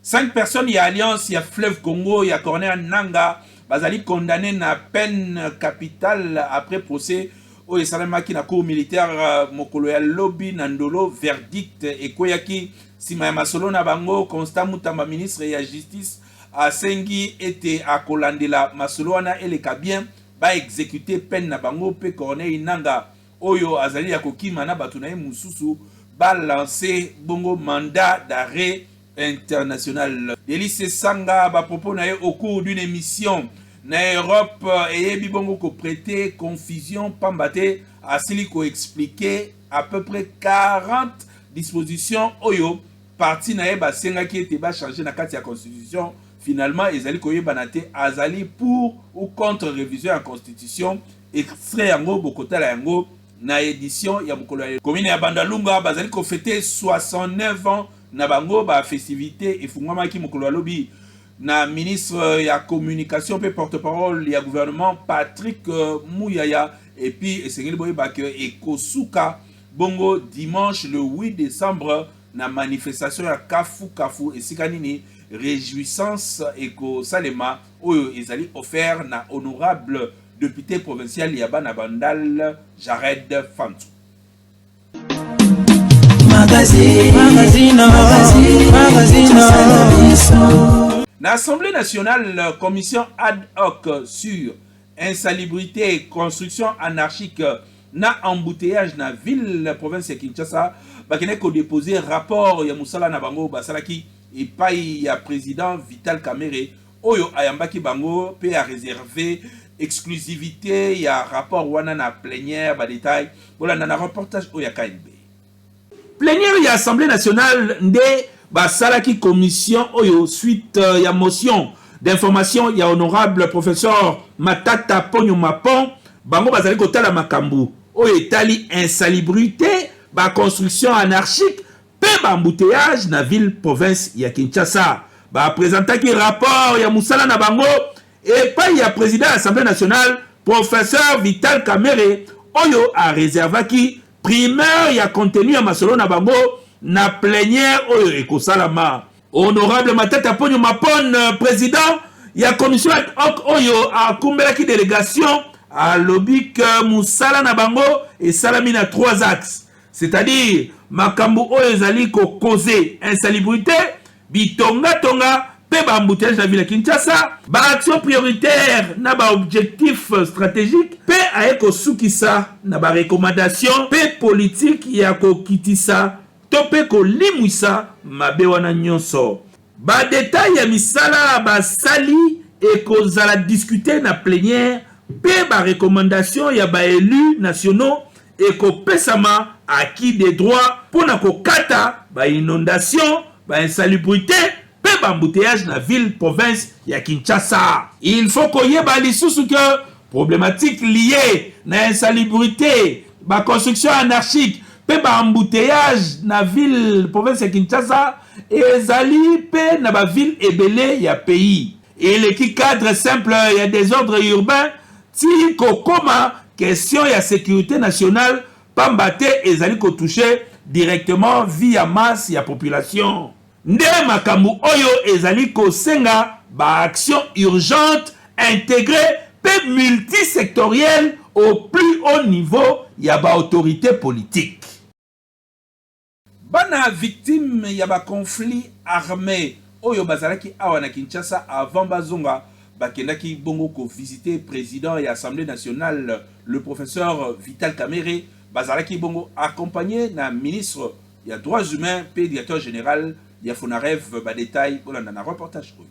5 personnes, il y a Alliance, il y a Fleuve Congo, il y a Corneille Nanga, bazali condamné na peine capitale après procès au esalemaki na cour militaire mokolo ya lobby nandolo verdict ekoyaki sima ya masolo na bango. Constant Mutamba, ministre ya justice, asengi ete akolandela masolo wana eleka bien ba exécuter peine na bango pe Corneille Nanga oyo azali ya kokima na bato na ye mususu ba lancer bongo mandat d'arrêt international. Délice Sanga ba propos na ye au cours d'une émission na Europe et bibongo ko prêter confusion pambate asili ko expliquer à peu près 40 dispositions oyo parti na ye ba senga ki ete ba changer na kati ya constitution. Finalement ezali ko yebana te azali pour ou contre révision en constitution. Extrait yango bokotala yango na édition ya mokolo ya commune ya Bandalunga bazali ko fêter 69 ans na bango ba festivité efungwama ki mokolo ya lobi na ministre ya communication pe porte-parole ya gouvernement Patrick Mouyaya et puis esengeli boye ba ke ekosuka bongo dimanche le 8 décembre na manifestation ya Kafu esika nini réjouissance eko salema oyo ezali offert na honorable député provincial ya Bana Bandal Jared Fantou. L'Assemblée nationale, commission ad hoc sur insalubrité et construction anarchique na embouteillage na ville province de Kinshasa, bakene ko déposer rapport ya musala na bango basalaki et paye ya président Vital Kamerhe oyo ayambaki bango pe a réservé exclusivité ya rapport wana na plénière ba détail voilà na reportage oyo ya KNB. Plénière ya Assemblée nationale nde basalaki commission oyo suite ya motion d'information ya honorable professeur Matata Ponyo Mapon bango bazali kotala makambu oyo etali insalubrité ba construction anarchique pe ba embouteillage na ville province ya Kinshasa ba présentaki rapport ya musala na bango et pas ya président de l'Assemblée nationale professeur Vital Kamerhe oyo a réservaki primeur ya contenu ya masolo na bango na plénière oyo ekosalama. Honorable Matata Ponyo Mapon président ya commission ad hoc oyo a kumbelaki délégation a lobby que musala na bango et salami na 3 axes, c'est-à-dire makambu oyo ezali ko causer insalubrité bitonga tonga pe ba embouteillage na ville ya Kinshasa ba action prioritaire na ba objectif stratégique pe aeko sukisa na ba recommandation pe politique ya ko kitisa to pe ko limwisa mabe wana nyonso ba détail ya misala ba sali et ko zala discuter na plénière pe ba recommandation ya ba élus nationaux et ko pesama acquis des droits pour na ko kata ba inondation ba insalubrité pe ba embouteillage na ville province ya Kinshasa. Il faut qu'on y ait lisusu que problématique liée na insalubrité ba construction anarchique pe ba embouteillage na ville province ya Kinshasa ezali pe na ba ville ebele ya pays. Et le qui cadre simple ya désordre urbain ti kokoma question ya sécurité nationale pambate ezali ko toucher directement via masse ya population. Nde makambu oyo ezali ko senga ba action urgente intégrée pe multisectorielle au plus haut niveau ya ba autorité politique. Bana victime ya ba conflit armé oyo bazalaki awa na Kinshasa avant bazonga bakendaki bongo ko visiter président et assemblée nationale le professeur Vital Kamerhe bazalaki bongo accompagné na ministre ya droits humains pe directeur général ya Fonarev ba détail bolanda na reportage oyo.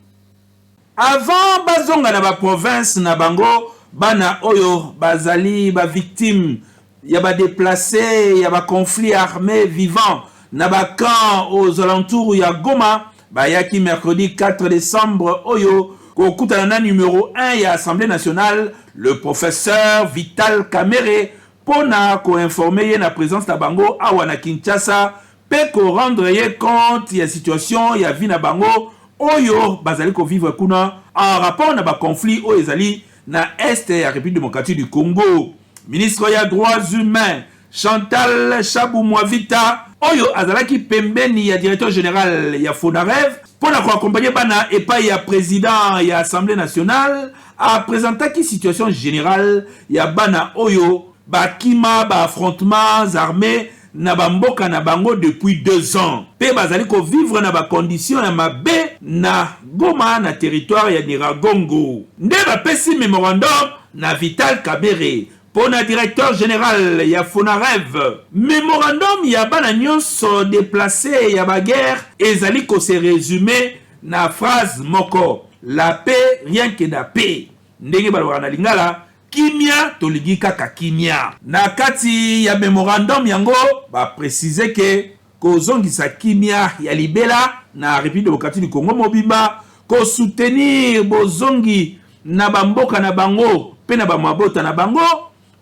Avant bazonga na ba province na bango bana oyo bazali ba victime ya ba déplacés ya ba conflit armé vivant na ba camp aux alentours ya Goma bayaki mercredi 4 décembre oyo kokutana na numéro 1 ya Assemblée nationale le professeur Vital Kamerhe pona ko informer na présence na bango awa na Kinshasa pe ko rendre ye compte ya situation ya vie na bango oyo bazali ko vivre kuna en rapport na ba conflit oyo ezali na est ya République démocratique du Congo. Ministre ya droits humains Chantal Chabou Mwavita oyo azalaki pembeni ya directeur général ya Fonarev pour accompagner bana et pas ya président ya Assemblée nationale a présenté situation générale ya bana oyo bakima ba affrontements armés na bamboka na bango depuis 2 ans. Pe bazali ko vivre na ba conditions ya mabe na Goma na territoire ya Nyiragongo. Nde ba pesi memorandum na Vital Kamerhe pour na directeur général ya Fonarev. Memorandum ya bana nyonso déplacé ya ba guerre ezali ko se résumer na phrase moko: la paix rien que la paix. Ndenge balobaka na Lingala kimia toligi kaka kimia. Na kati ya memorandum yango ba préciser que kozongisa kimia ya libela na République démocratique du Congo mobimba, ko soutenir bozongi na bamboka na bango pe na bamabota na bango,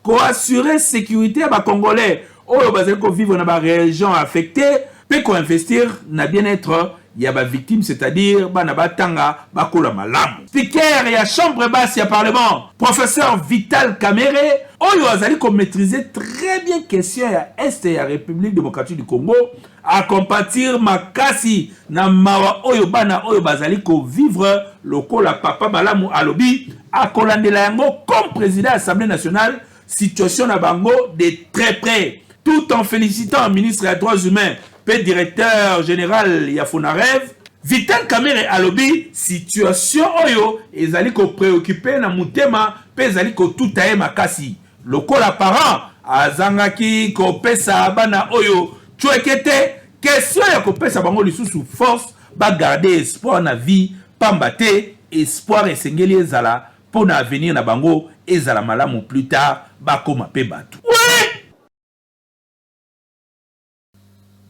ko assurer sécurité ba congolais oyo bazali ko vivre na ba région affectée pe ko investir na bien-être ya ba victime, c'est-à-dire bana batanga bakola malamu. Speaker ya chambre basse ya parlement professeur Vital Kamerhe oyo azali ko maîtriser très bien question ya est ya République démocratique du Congo a compatir makasi na mawa oyo bana oyo bazali ko vivre lokola papa malamu alobi akolandela yango comme président de l'Assemblée nationale situation na bango de très près, tout en félicitant le ministre des droits humains pe directeur général ya Fonarev. Vital Kamerhe alobi situation oyo ezali ko préoccupé na mutema pe ezali ko tutaye makasi lokola parent azangaki ko pesa bana oyo chwekete question ya ko pesa bango lisusu force ba garder espoir na vie pamba te espoir esengeli ezala pour na avenir na bango ezala malamu plus tard bakoma pe batu.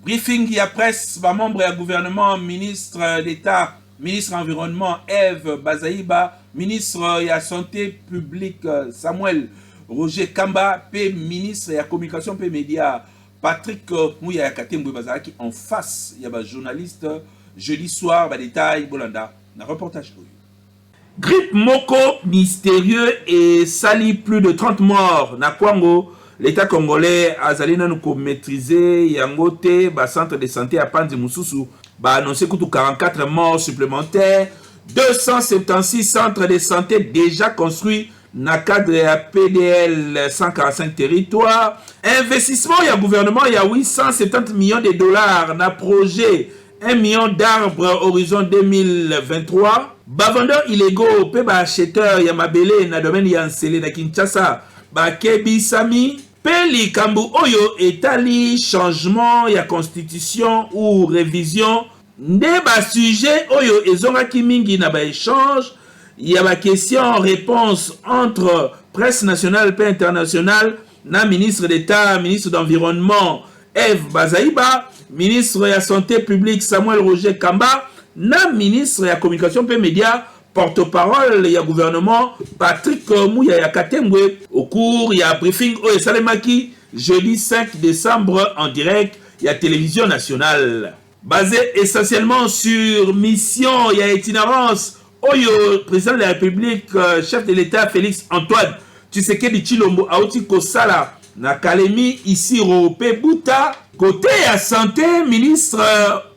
Briefing ya presse, ba membre ya gouvernement, ministre d'État, ministre environnement Eve Bazaïba, ministre ya santé publique Samuel Roger Kamba, pe ministre ya communication pe média Patrick Mouya Yakatembwe Bazaki en face ya ba journaliste jeudi soir ba détail bolanda na reportage oyo. Grippe moko mystérieux et sali plus de 30 morts na Kwango. L'État congolais azali nanu ko maîtriser yango te ba centre de santé à Panzi Mususu ba annoncé kutu 44 morts supplémentaires, 276 centres de santé déjà construits na cadre ya PDL 145 territoires, investissement ya gouvernement ya 870 millions de dollars na projet 1 million d'arbres horizon 2023, ba vendeurs illégaux pe ba acheteurs ya mabele na domaine ya Nsele na Kinshasa ba kebi sami Peli kambu oyo etali changement ya constitution ou révision nde ba sujet oyo ezongaki mingi na ba échange ya ba question réponse entre presse nationale et internationale na ministre d'État, ministre d'environnement Eve Bazaïba, ministre ya santé publique Samuel Roger Kamba na ministre ya communication et médias porte-parole ya gouvernement Patrick Mouya Yakatembwe au cours ya briefing au Salemaki jeudi 5 décembre en direct ya télévision nationale. Basé essentiellement sur mission ya itinérance oyo président de la République chef de l'État Félix Antoine Tshisekedi Tshilombo Aouti Kosala na Kalemi ici Ropé Bouta. Côté ya santé, ministre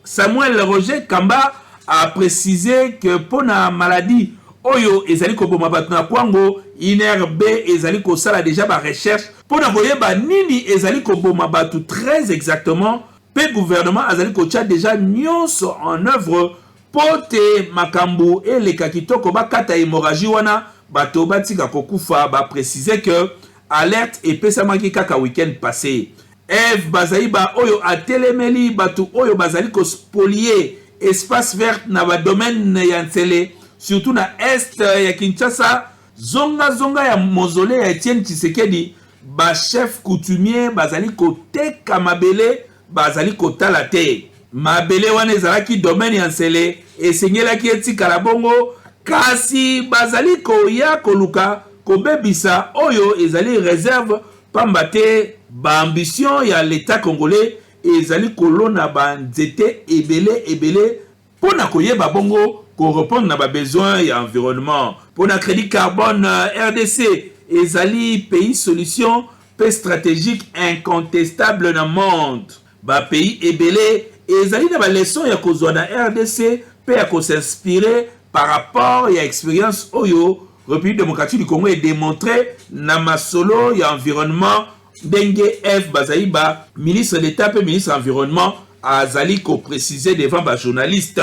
Samuel Roger Kamba a précisé que pour la maladie oyo ezali ko boma batu na Kwango INRB ezali ko sala déjà ba recherche pour na koyeba nini ezali ko boma batu très exactement pe gouvernement ezali ko tia déjà nyonso en œuvre pote makambu et le kakitoko ba kata hémorragie wana bato batika kokufa. Ba préciser que alerte et pesamaki kaka week-end passé. Eve Bazaïba oyo a telemeli batu oyo bazali ko spolier espace vert na ba domaine ya Nsele, surtout na est ya Kinshasa, zonga ya mausolée ya Etienne Tshisekedi, ba chef coutumier bazali ko teka mabele bazali ko tala te. Mabele wana ezalaki domaine ya Nsele esengelaki etikala bongo kasi bazali ko ya koluka kobebisa oyo ezali réserve pamba te ba ambition ya l'état congolais ezali kolona ba nzete ebele pona koyeba bongo ko répondre na ba besoin ya environnement. Pona crédit carbone RDC ezali pays solution pe stratégique incontestable na monde. ba pays ebele ezali na ba leçon ya kozwa na RDC pe ya ko s'inspirer par rapport ya expérience oyo République démocratique du Congo est démontré na masolo ya environnement ndenge F Bazaiba ministre d'État pe ministre environnement azali ko préciser devant ba journaliste.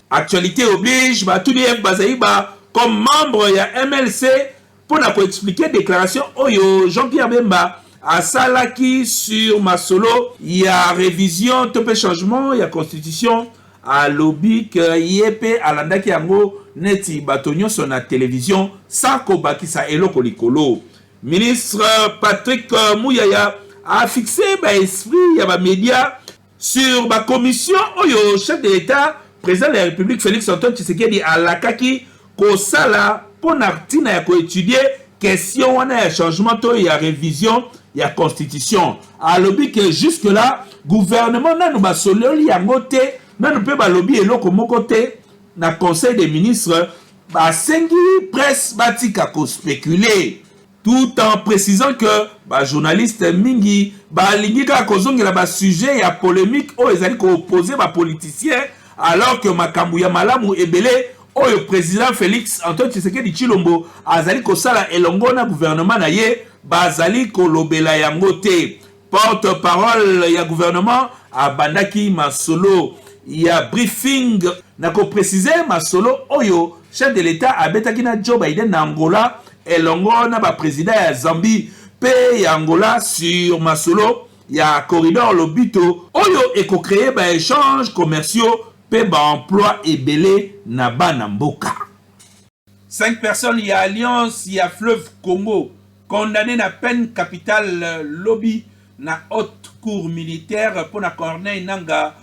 Actualité oblige ba tout F Bazaiba comme membre ya MLC pour na ko expliquer déclaration oyo Jean-Pierre Bemba a salaki sur masolo ya révision tope changement ya constitution a lobby que yep alandaki yango neti batonyo sur la télévision sans kobakisa eloko likolo. Ministre Patrick Mouyaya a fixé ba esprit ya ba média sur ba commission oyo chef de l'État président de la République Félix Antoine Tshisekedi alakaki ko sala pour nartina ya ko étudier question wana ya changement to ya révision ya constitution. A lobby que jusque là gouvernement nanu ba sololi yango te nanu pe ba lobby eloko moko te na conseil des ministres ba sengi presse batika ko spéculer tout en précisant que ba journaliste mingi ba lingika kozongela ba sujet ya polémique o ezali ko opposer ba politicien alors que makambu ya malamu ebele oyo président Félix Antoine Tshisekedi Tshilombo azali ko sala elongo na gouvernement na ye bazali ko lobela yango te. Porte-parole ya gouvernement abandaki masolo ya briefing na ko préciser masolo oyo chef de l'État abetaki na Joe Biden na Angola elongo na ba président ya Zambie pe ya Angola sur masolo ya corridor lobito oyo eko créer ba échanges commerciaux pe ba emploi ebele na bana mboka. 5 personnes y a alliance y a fleuve Congo condamné na peine capitale lobby na haute cour militaire pour na Corneille Nanga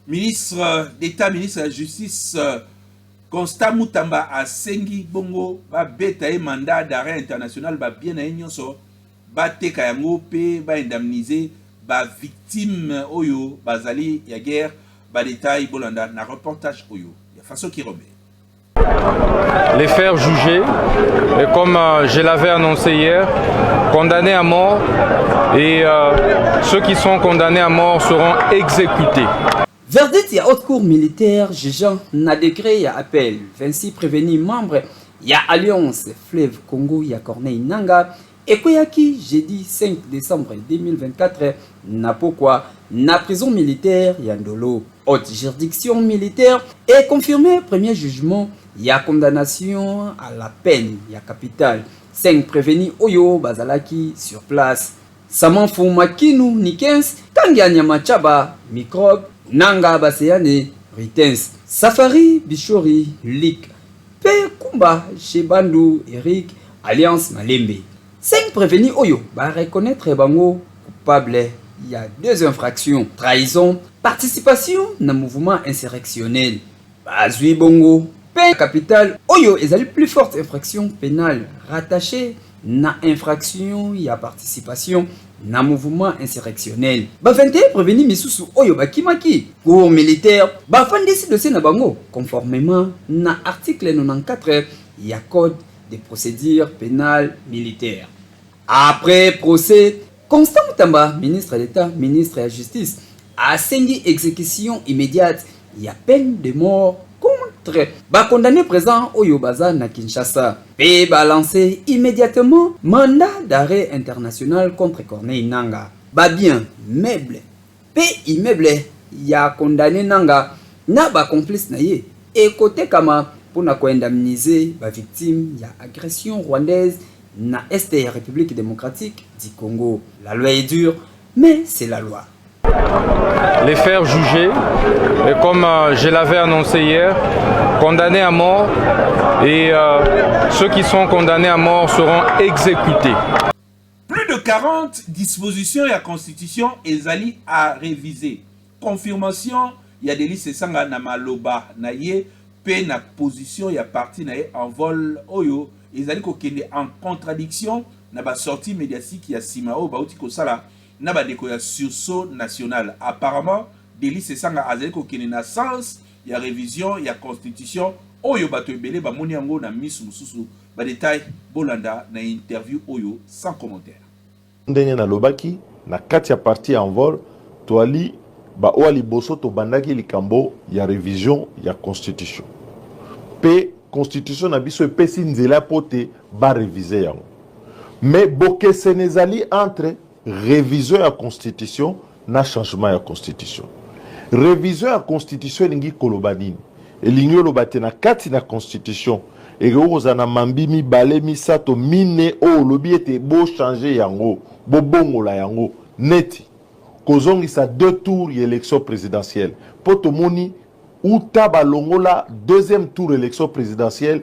ministre d'État ministre de la justice Constant Mutamba a sengi bongo ba beta e mandat d'arrêt international ba bien na nyonso ba teka yango pe ba indemniser ba victime oyo bazali ya guerre ba détail bolanda na reportage oyo ya façon qui remet. Les faire juger, et comme je l'avais annoncé hier, condamnés à mort, et ceux qui sont condamnés à mort seront exécutés. Verdict ya haute cour militaire jugeant na décret ya appel 26 prévenus membres ya alliance fleuve Congo ya Corneille Nanga ekoyaki jeudi 5 décembre 2024 na pokwa na prison militaire ya Ndolo. Haute juridiction militaire et confirmé premier jugement ya condamnation à la peine ya capitale 5 prévenus oyo bazalaki sur place. Samanfu Makinu Nikens Tangia Nyamachaba microbe Nanga Baseyane Ritens Safari Bishori Lik Pe Kumba Shebandu Eric Alliance Malembe. 5 prévenus oyo ba reconnaître bango coupable. Il y a 2 infractions: trahison, participation na mouvement insurrectionnel. Bazui bongo peine capitale oyo ezali plus forte infraction pénale rattachée na infraction ya participation na mouvement insurrectionnel. Ba 21 prévenus misusu oyo bakimaki cour militaire ba fandisi dossier na bango conformément na article 94 ya code des procédures pénales militaires. Après procès, Constant Mutamba, ministre d'État, ministre de la Justice, a signé exécution immédiate. Il y a peine de mort contre ba condamné présent au Yobaza na Kinshasa. Et ba lancé immédiatement mandat d'arrêt international contre Corneille Nanga. Ba bien meuble. Pe immeuble ya condamné Nanga na ba complice na ye. Et côté kama pour na ko indemniser ba victime ya agression rwandaise na Est et République démocratique du Congo. La loi est dure, mais c'est la loi. Les faire juger, et comme je l'avais annoncé hier, condamnés à mort, et ceux qui sont condamnés à mort seront exécutés. Plus de 40 dispositions de la Constitution ezali à réviser. Confirmation, il y a des listes sanga na maloba na ye pe na position ya parti na ye en vol oyo ezali ko kende en contradiction na ba sortie médiatique ya Simao bauti ko sala na ba deko ya sursaut national. Apparemment des listes sanga azali ko kende na sens ya révision ya constitution oyo bato ebele ba moni yango na misu mususu ba détail bolanda na interview oyo sans commentaire. Ndenge na lobaki na kati ya parti en vol toali ba oa liboso to bandaki likambo ya révision ya constitution pe constitution na biso epesi nzela pote ba réviser yango mais boke senezali entre révision ya constitution na changement ya constitution révision ya constitution elingi koloba nini elingi oloba te na kati na constitution ekokoza na mambi mibale misato mine oyo olobi ete bochange yango bobongola yango neti kozongisa 2 tours ya élection présidentielle po tomoni uta balongola deuxième tour élection présidentielle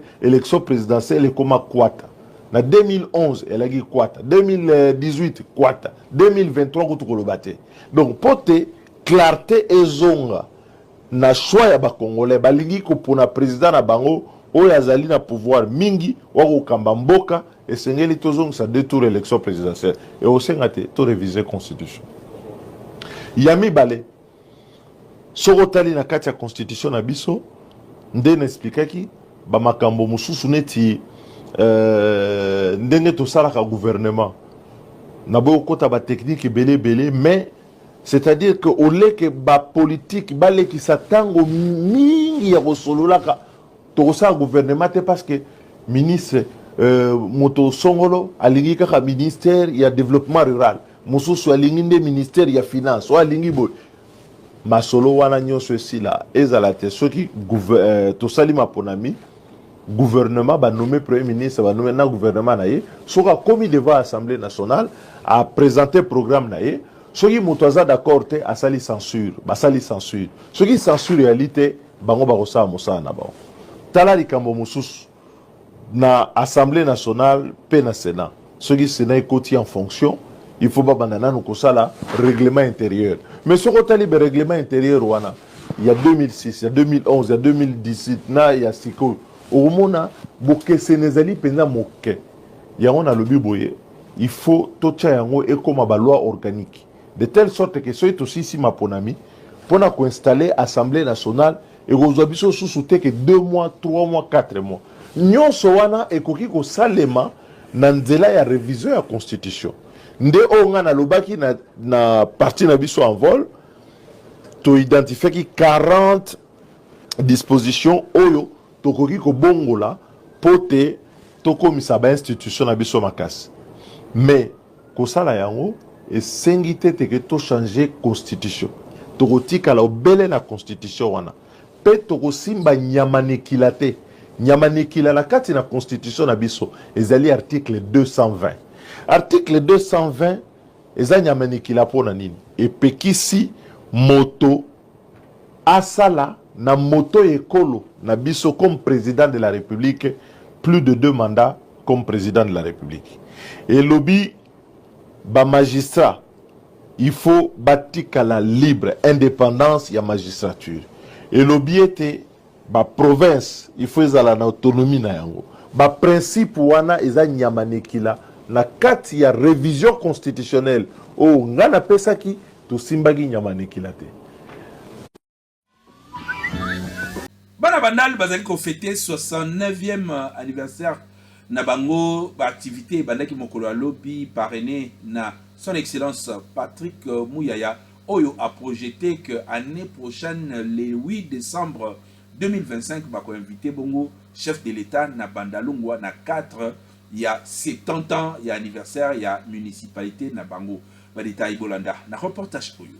ekoma kwata na 2011 elaki kwata 2018 kwata 2023 kutu koloba te donc pote clarté ezonga na choix ya bakongolais balingi kopona président na bango oyo azali na pouvoir mingi wakokamba mboka esengeli tozongisa 2 tours élection présidentielle et osenga te to réviser constitution ya mibale soko tali na kati ya constitution na biso nde na explikaki bamakambo mosusu neti ndenge tosalaka gouvernement na boyo kota ba technique belé mais c'est-à-dire que au lieu que ba politique balekisa tango mingi ya kosololaka tokosala gouvernement te parce que ministre moto songolo alingi kaka ministère ya développement rural mosusu alingi nde ministère ya finance o alingi boy masolo wana nyonso esila ezala te soki tosali maponami gouvernement ba nommé premier ministre ba nommé na gouvernement na ye soka komi devant assemblée nationale a présenter programme na ye soki moto aza d'accord te asali censure basali censure soki censure réalité bango bakosala mosala na bango tala likambo mosusu na assemblée nationale pe na sénat soki sénat ekoti en fonction il faut pas banana nous kosala règlement intérieur mais ce qu'on tali règlement intérieur wana il y a 2006 il y a 2011 il y a 2017 na il y a siko omona boke senezali penza moke ya on a le biboye il faut tocha yango et comme ba loi organique de telle sorte que soit aussi si ma ponami pour ko installer assemblée nationale et ko biso sous que 2 mois 3 mois 4 mois nyonso wana ekoki ko salema na nzela ya révision ya constitution nde onga na lobaki na parti na biso en vol to identifier ki 40 dispositions oyo tokoki ko bongola pote tokomisa ba institution na biso makasi mais ko sala yango esengi te ke to changer constitution tokotika la obele na constitution wana pe tokosimba nyamanekila te nyamanekila la kati na constitution na biso ezali article 220 article 220 eza nyamanekila pona nini epekisi moto asala na moto ekolo na biso comme président de la République plus de 2 mandats comme président de la République et lobby ba magistrat il faut batika la libre indépendance ya magistrature et lobby était ba province il faut ezala na autonomie na yango ba principe wana eza nyamanekila na kati ya révision constitutionnelle o ngana pesaki to simbagi nyamanekila te. Bana bandal bazali ko fêter 69e anniversaire na bango ba activité bandaki mokolo ya lobby parrainé na son excellence Patrick Mouyaya oyo a projeté que année prochaine le 8 décembre 2025 ba ko invité bongo chef de l'état na Bandalungwa na 4 il y a 70 ans il y a anniversaire il y a municipalité na bango ba détail bolanda na reportage oyo.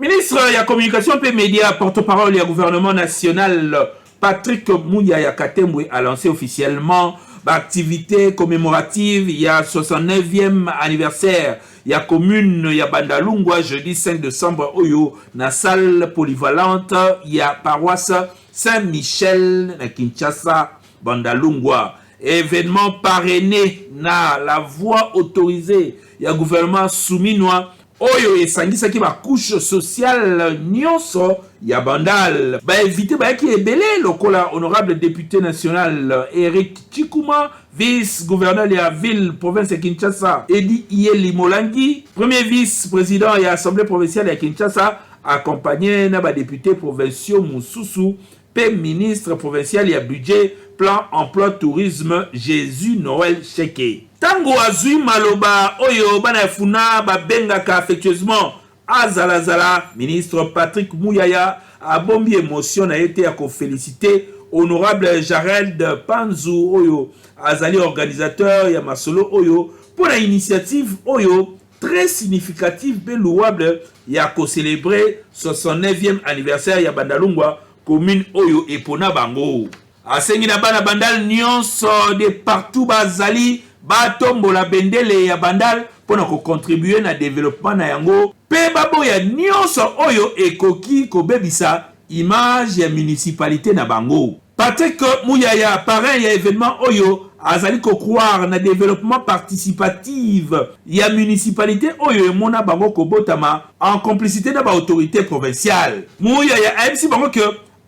Ministre de la Communication et Médias, porte-parole du gouvernement national, Patrick Mouyaya Katembwe a lancé officiellement l'activité commémorative. Il y a 69e anniversaire. Il y a commune, il y a Bandalungwa, jeudi 5 décembre, Oyo, na salle polyvalente. Il y a paroisse Saint-Michel, na Kinshasa, Bandalungwa. Événement parrainé, na la voie autorisée. Il y a gouvernement souminois. Oyo esangisaki ba couche sociale nyonso ya bandal ba éviter ba ki ebele lokola honorable député national Eric Chikuma, vice-gouverneur de la ville province de Kinshasa Edi Iyeli Molangi, premier vice-président de l'Assemblée provinciale de Kinshasa, accompagné na ba député provinciaux Moussousou, pe ministre provincial ya budget, plan emploi tourisme Jésus Noël Cheke. Tango azui maloba oyo bana funa babengaka affectueusement azalazala, ministre Patrick Mouyaya a bombi émotion na été à féliciter honorable Jared Panzou oyo azali organisateur ya masolo oyo pour la initiative oyo très significative et louable ya ko célébrer 69e anniversaire ya Bandalungwa commune oyo epona bango. Asengi na bana bandal nyonso de partout bazali batombo la bendele ya bandal pona ko contribuer na développement na yango pe babo ya nyonso oyo ekoki ko bebisa image ya municipalité na bango. Patrick Mouyaya parrain ya événement oyo azali ko croire na développement participatif ya municipalité oyo emona bango ko botama en complicité na ba autorité provinciale. Mouyaya a bango que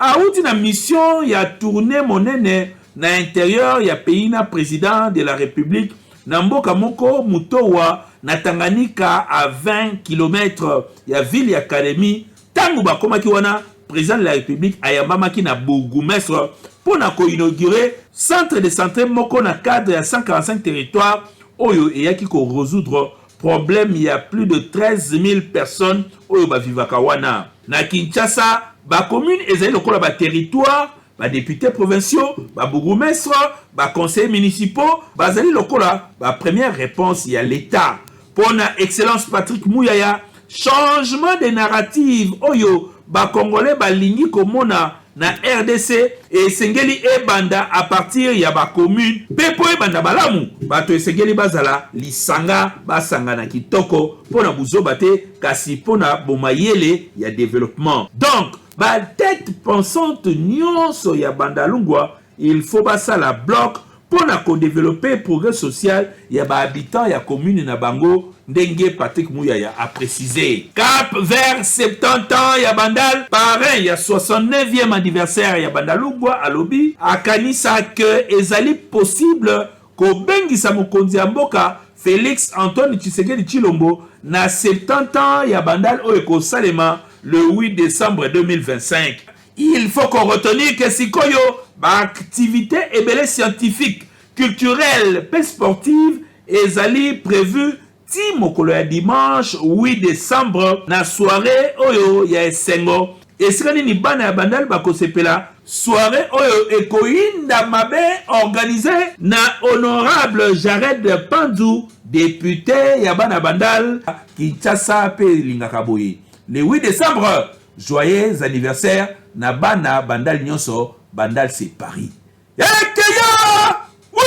aouti na mission ya tournée monene na intérieur ya pays na président de la République na mboka moko mutowa na Tanganyika à 20 km ya ville ya Académie. Tango bakomaki wana président de la République ayambamaki na bourgmestre pour na ko inaugurer centre de santé moko na cadre ya 145 territoires oyo eyaki ko résoudre problème il y a plus de 13 000 personnes oyo ba vivaka wana na Kinshasa. Ba commune ezali lokola ba territoire, ba députés provinciaux, ba bourgmestre, ba conseillers municipaux, bazali lokola ba première réponse ya l'état. Pour na excellence Patrick Mouyaya, changement de narrative oyo ba congolais ba lingi komona na RDC et sengeli e banda à partir ya ba commune pepo e banda balamu bato sengeli bazala lisanga basanga na kitoko pona buzoba te kasi pona bomayele ya développement. Donc ba tête pensante nyonso ya Bandalungwa il faut basa la bloc pona ko développer progrès social ya ba habitants ya commune na bango ndenge Patrick Mouyaya a précisé. Cap vers 70 ans ya Bandal, pareil ya 69e anniversaire ya Bandalungwa alobi akanisa que ezali possible ko bengisa mokonzi ya mboka Félix Antoine Tshisekedi Tshilombo na 70 ans ya Bandal oyo ko salema le 8 décembre 2025. Il faut qu'on retenir que sikoyo ba activité ebele scientifique, culturelle, et sportive ezali prévu ti mokolo ya dimanche 8 décembre na soirée oyo ya esengo. Esikani ni bana ya Bandal bakosepela soirée oyo ekoinda mabe organisée na honorable Jared Panzou, député ya bana Bandal Kinshasa pe lingaka boye. Le 8 décembre, joyeux anniversaire na bana Bandal nyonso. Bandal c'est Paris. Ekeya! Oui!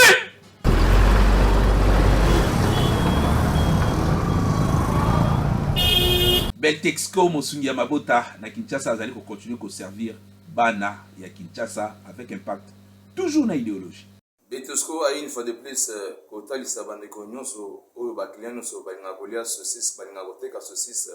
Beltexco Mosungi ya Mabota na Kinshasa azali ko continuer ko servir bana ya Kinshasa avec impact toujours na idéologie. Beltexco a une fois de plus kotalisa bandeko nyonso oyo ba client nyonso balinga kolia saucisse balinga koteka saucisse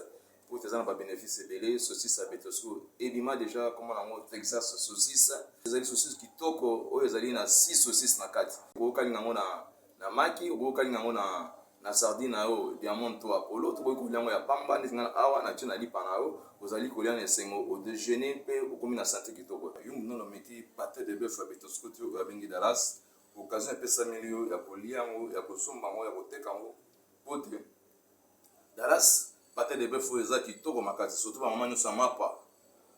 pour tes pas bénéfice belé saucisse à Beltexco ebima déjà comment on Texas saucisse ezali saucisse kitoko oyo ezali na 6 saucisses na kati ko kalinga ngo na maki ko kalinga ngo na sardine o diamant to apollo to ko liango ya pamba ndinga awa na tuna lipa na o ozali kolia na sengo au déjeuner pe au komi na santé kitoko yum non meti pâté de bœuf à Beltexco to abengi Dallas occasion pesa milio ya koliango ya kosomba ngo ya koteka ngo pote Dallas pâté de bœuf eza kitoko makati surtout ba maman nyonso mapa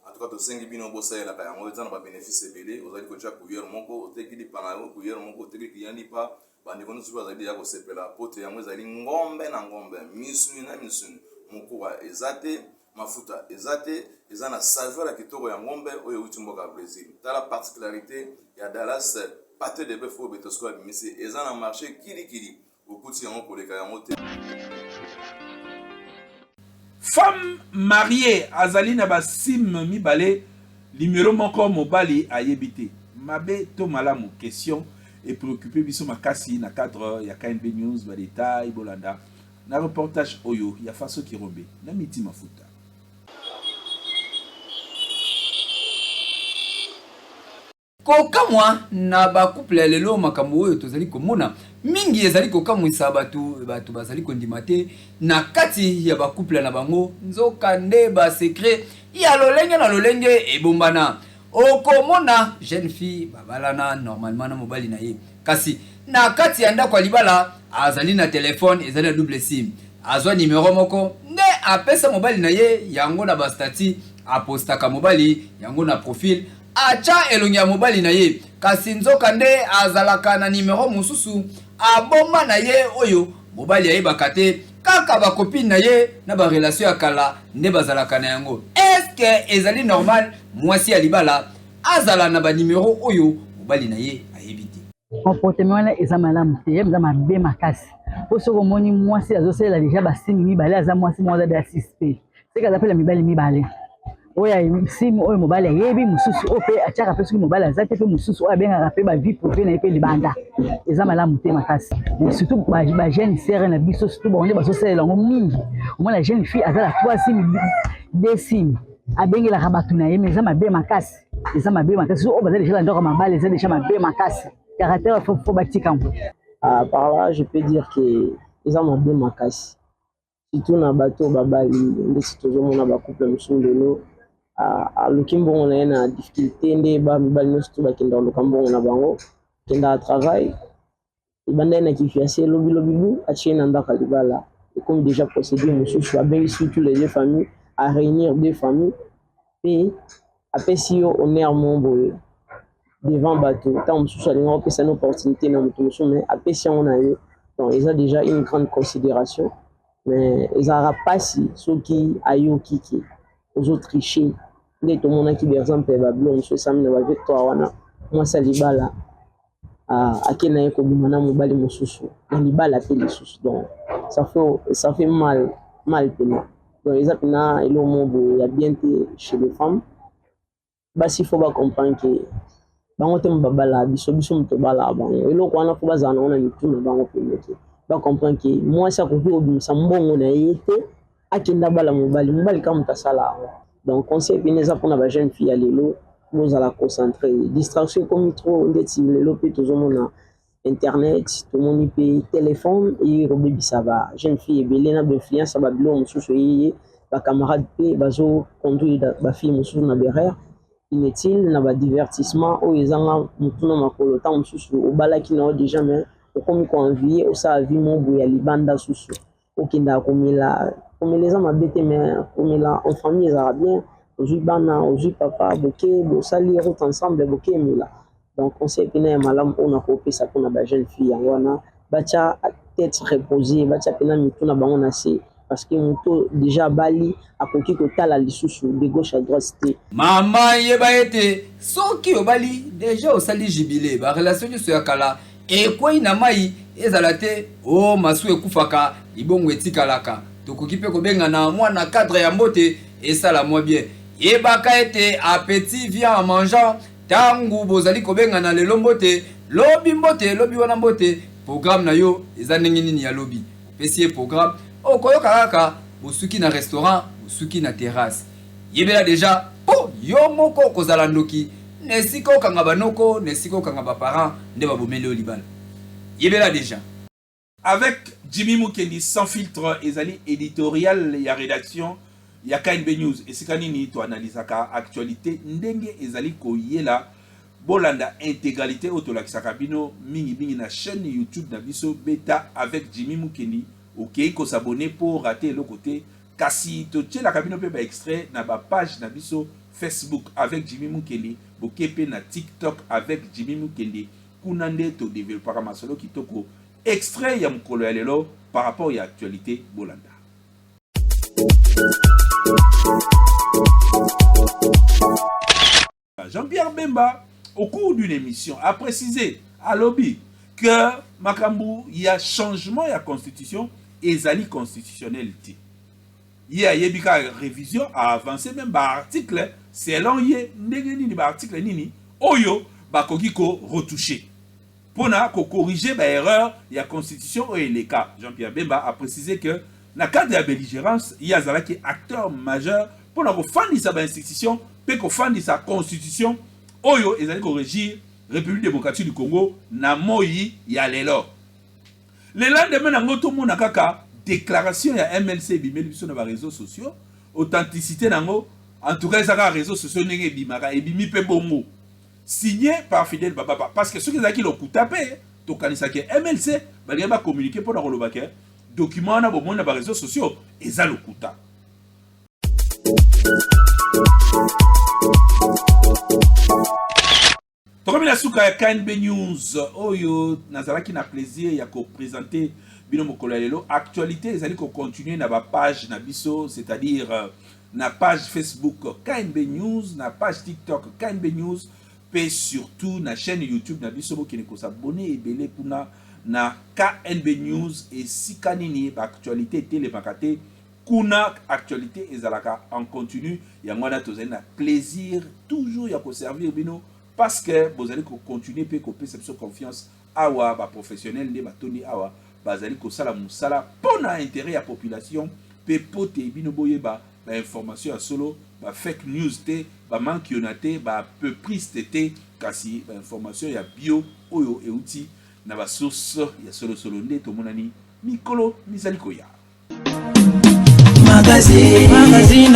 en tout cas to sengi bino bosayela ka yango eza na ba bénéfice ebele ozali kocha couillère moko oteki lipa na yo couillère moko oteki kiyandi pa bandeko nyonso bazali ya kosepela pote yango ezali ngombe na ngombe misuni na misuni mokuwa ezate mafuta ezate eza na saveur ya kitoko ya ngombe oyo uti mboka Brésil. Tala particularité ya Dallas pâté de bœuf Beltexco abimisi eza na marché kilikili okuti yango koleka yango te. Femme mariée azali na basim mibale numéro moko mobali ayebite mabe to malamu question et préoccupé biso makasi na cadre ya KNB News ba détail bolanda na reportage oyo ya faso kirombe na miti mafuta. Kokamwa na ba couple lelo makambo oyo tozali komona mingi ezali kokamwisa batu bazali kondimate na kati ya ba couple na bango nzoka nde ba secret ya lolenge na lolenge ebombana okomona jeune fille babalana normalement na mobali na ye kasi na kati ya ndako ya libala azali na telefone ezali na double sim azwa numéro moko nde apesa mobali na ye yango na bastati apostaka mobali yango na profil acha elongi ya mobali na ye kasi nzoka nde azalaka na numéro mosusu abomba na ye oyo mobali ayebaka te kaka bakopine na ye na barelation ya kala nde bazalaka na yango. Eske ezali normal mwasi ya libala azala na banimero oyo mobali na ye ayebi te? Comportement wana eza malamu te, eza mabe makasi. Po soko moni mwasi azosalela deja basimi mibale aza mwasi mwaza de asiste. Seka azapela mibale mibale. Oya simu oyo mobali ayebi mususu o pe achaka pe soki mobali azate pe mususu oya bengaka pe ba vie privée na ye pe libanda. Eza malamu te makasi. Mais surtout ba jeune sœur na biso surtout bonde bazosalela ngo mingi. Au moins la jeune fille azala 3 simu 2 simu. Abengelaka bato na ye mais eza mabe makasi. Eza mabe makasi o bazali deja ndoko mabale eza deja mabe makasi. Caractère faut batika. Par là je peux dire que eza mabe makasi. Surtout na bato babali ndesi tozomona ba couple msundelo alukimbo on a na difficulté nde ba mibali nyonso bakenda lukambo na bango kenda travail ibanda na kifiasie lobi bu achie na ndaka libala et comme déjà procédé mususu ba bengi surtout les deux familles à réunir deux familles et après si on est en membre devant bateau tant mususu alinga opesa une opportunité na mutu mususu mais après si on a eu donc ils ont déjà une grande considération mais ils n'auront pas si ceux qui ayoki qui aux autres tricher nde to mona ki par exemple ba blond so sami na ba victoire wana moi ça libala akena yeko bimana mobali mususu na libala pe lisusu donc ça fait mal pena donc ils apena elo mobo ya bien chez les femmes basi faut ba comprendre que bango te mbabala biso mto bala bango elo ko wana faut bazana ona mituna bango pe ba comprendre que moi ça ko obimisa mbongo na yete akenda bala mobali kama tasala. Donc conseil pineza pour la jeune fille à l'élo nous allons concentrer distraction comme trop ndeti l'élo pe tozomona internet tout le monde peut téléphone et robebi ça va jeune fille belé na influence ba bilo mususu yeye ba camarade pe bazo conduire ba fille mususu na derrière inutile na ba divertissement o ezanga mutuna makolo ta mususu obalaki na déjà mais comme ko envier o sa vie mon boya libanda susu okinda komela les hommes habitent mais comme là en famille ils arabes bien aujourd'hui bana aujourd'hui papa boké bo salir tout ensemble boké mila donc on sait que na malam on a copié ça pour la jeune fille wana bacha tête reposée bacha pena mituna bango na si parce que moto déjà bali akoki ko tala lisusu de gauche à droite c'était mama yeba ete soki obali déjà osali jubilé ba relation so yakala e kwa ina mai ezala te o masu ekufaka libongo etikalaka tokoki pe kobenga na mwana cadre ya mbote esala mwa bien yebaka ete appétit vient en mangeant tangu bozali kobenga na lelo mbote lobi wana mbote programme na yo eza ndenge nini ya lobi opesi programme okoyoka kaka bosuki na restaurant bosuki na terrasse yebela déjà po yo moko kozala ndoki nesika okanga banoko nesika okanga baparent nde babomeli o libala yebela déjà. Avec Jimmy Mukendi sans filtre ezali éditorial ya rédaction ya KNB News esikanini to analysaka actualité ndenge ezali koyela bolanda intégralité otolakisaka bino mingi na chaîne YouTube na biso beta avec Jimmy Mukendi OK ko s'abonner pour rater le côté kasi to tchela kabino pe ba extrait na ba page na biso Facebook avec Jimmy Mukendi bokepe na TikTok avec Jimmy Mukendi kunande to développer masolo kitoko extrait ya mukolo ya lelo par rapport à l'actualité bolanda. Jean-Pierre Bemba, au cours d'une émission, a précisé à lobby que Makambu, il y a changement de la constitution et zali constitutionnalité. Il y a une révision à avancer même par article selon l'article nini oyo bakokiko retouché. Pour corriger l'erreur de la constitution et les cas. Jean-Pierre Bemba a précisé que dans le cadre de la belligérance, il y a un acteur majeur pour défendre sa institution, pour défendre sa constitution, oyo et régir la République démocratique du Congo, na moyi ya lelo. Le lendemain, na ngoto mona kaka déclaration ya MLC bimeli sur les réseaux sociaux, authenticité nango, en tout cas ça réseaux sociaux nenge bimaka et bimi pe bongo. Signé par Fidel Bababa parce que ceux qui ont tapé tokanisaki MLC balingi ba communiquer pour na kolobaka document na bomona ba réseaux sociaux eza lokuta. Tokomi la suka ya KNB News oyo nazalaki na plaisir ya ko présenter bino mokolo lelo actualité ezali ko continuer na ba page na biso, c'est-à-dire na page Facebook KNB News, na page TikTok KNB News, et surtout na chaîne YouTube na biso bokene ko s'abonner ebele kuna na KNB News et sikanini ba actualité télémakate kuna actualité ezalaka en continu yango na tozali na plaisir toujours ya ko servir bino parce que vous allez continuer pe ko perception confiance awa ba professionnel de batoni awa bazali ko sala musala pona intérêt ya population pe pote bino boyeba ba information ya solo ba fake news te ba mankionate ba peu prise te kasi ba information ya bio oyo euti na ba source ya solo nde to monani mikolo mizali koya magazine